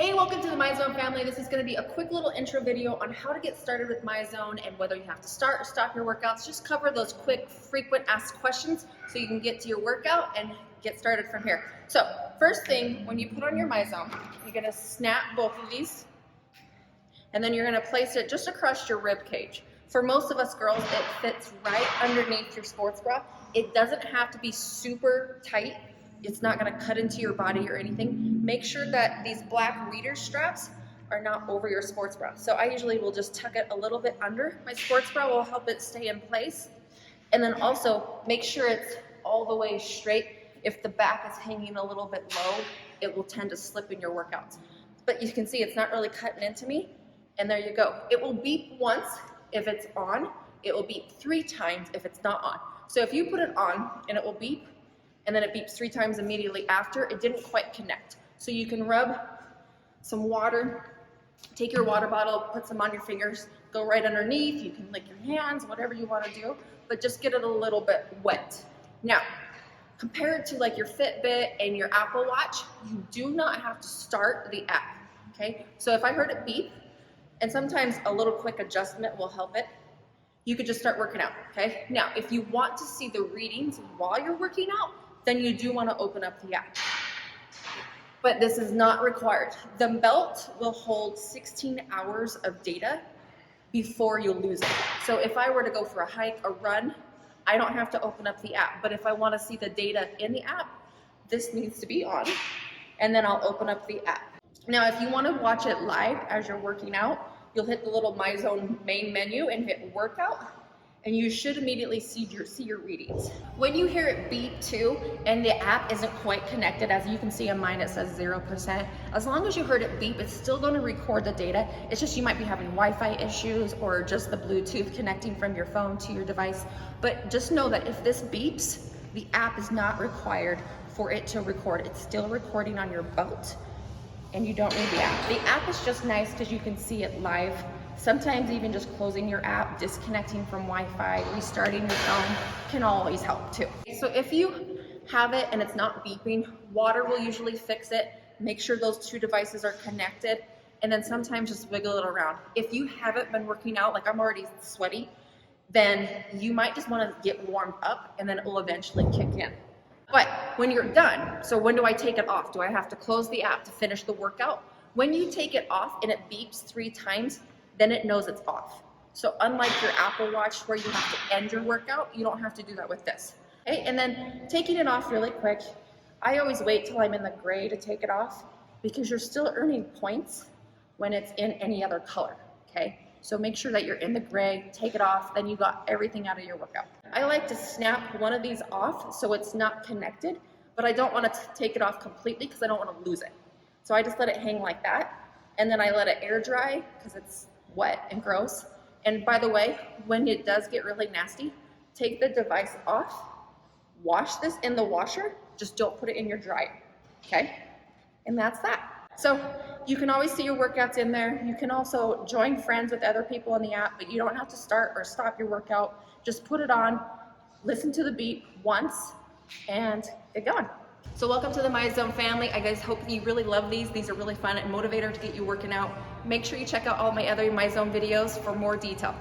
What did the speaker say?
Hey, welcome to the Myzone family. This is going to be a quick little intro video on how to get started with Myzone and whether you have to start or stop your workouts. Just cover those quick, frequent asked questions so you can get to your workout and get started from here. So, first thing, when you put on your Myzone, you're going to snap both of these, and then you're going to place it just across your rib cage. For most of us girls, it fits right underneath your sports bra. It doesn't have to be super tight. It's not going to cut into your body or anything. Make sure that these black reader straps are not over your sports bra. So I usually will just tuck it a little bit under my sports bra, will help it stay in place. And then also make sure it's all the way straight. If the back is hanging a little bit low, it will tend to slip in your workouts. But you can see it's not really cutting into me. And there you go. It will beep once if it's on. It will beep 3 times if it's not on. So if you put it on and it will beep, and then it beeps 3 times immediately after, it didn't quite connect. So you can rub some water, take your water bottle, put some on your fingers, go right underneath, you can lick your hands, whatever you want to do, but just get it a little bit wet. Now, compared to like your Fitbit and your Apple Watch, you do not have to start the app, okay? So if I heard it beep, and sometimes a little quick adjustment will help it, you could just start working out, okay? Now, if you want to see the readings while you're working out, then you do want to open up the app. But this is not required. The belt will hold 16 hours of data before you lose it. So if I were to go for a hike, a run, I don't have to open up the app. But if I want to see the data in the app, this needs to be on, and then I'll open up the app. Now, if you want to watch it live as you're working out, you'll hit the little Myzone main menu and hit workout, and you should immediately see your readings. When you hear it beep too, and the app isn't quite connected, as you can see on mine it says 0%, as long as you heard it beep, it's still going to record the data. It's just you might be having Wi-Fi issues or just the Bluetooth connecting from your phone to your device. But just know that if this beeps, the app is not required for it to record. It's still recording on your belt, and you don't need the app. The app is just nice because you can see it live. Sometimes even just closing your app, disconnecting from Wi-Fi, restarting your phone can always help too. So if you have it and it's not beeping, water will usually fix it. Make sure those 2 devices are connected, and then sometimes just wiggle it around. If you haven't been working out, like I'm already sweaty, then you might just want to get warmed up, and then it will eventually kick in. But when you're done, so when do I take it off? Do I have to close the app to finish the workout? When you take it off and it beeps 3 times, then it knows it's off. So unlike your Apple Watch where you have to end your workout, you don't have to do that with this. Okay, and then taking it off really quick, I always wait till I'm in the gray to take it off because you're still earning points when it's in any other color, okay? So make sure that you're in the gray, take it off, then you got everything out of your workout. I like to snap one of these off so it's not connected, but I don't want to take it off completely because I don't want to lose it. So I just let it hang like that, and then I let it air dry because it's wet and gross. And by the way, when it does get really nasty, take the device off, wash this in the washer, just don't put it in your dryer, okay? And that's that. So you can always see your workouts in there. You can also join friends with other people in the app, but you don't have to start or stop your workout. Just put it on, listen to the beep once, and get going. So welcome to the Myzone family. I guys hope you really love these. These are really fun and motivator to get you working out. Make sure you check out all my other Myzone videos for more detail.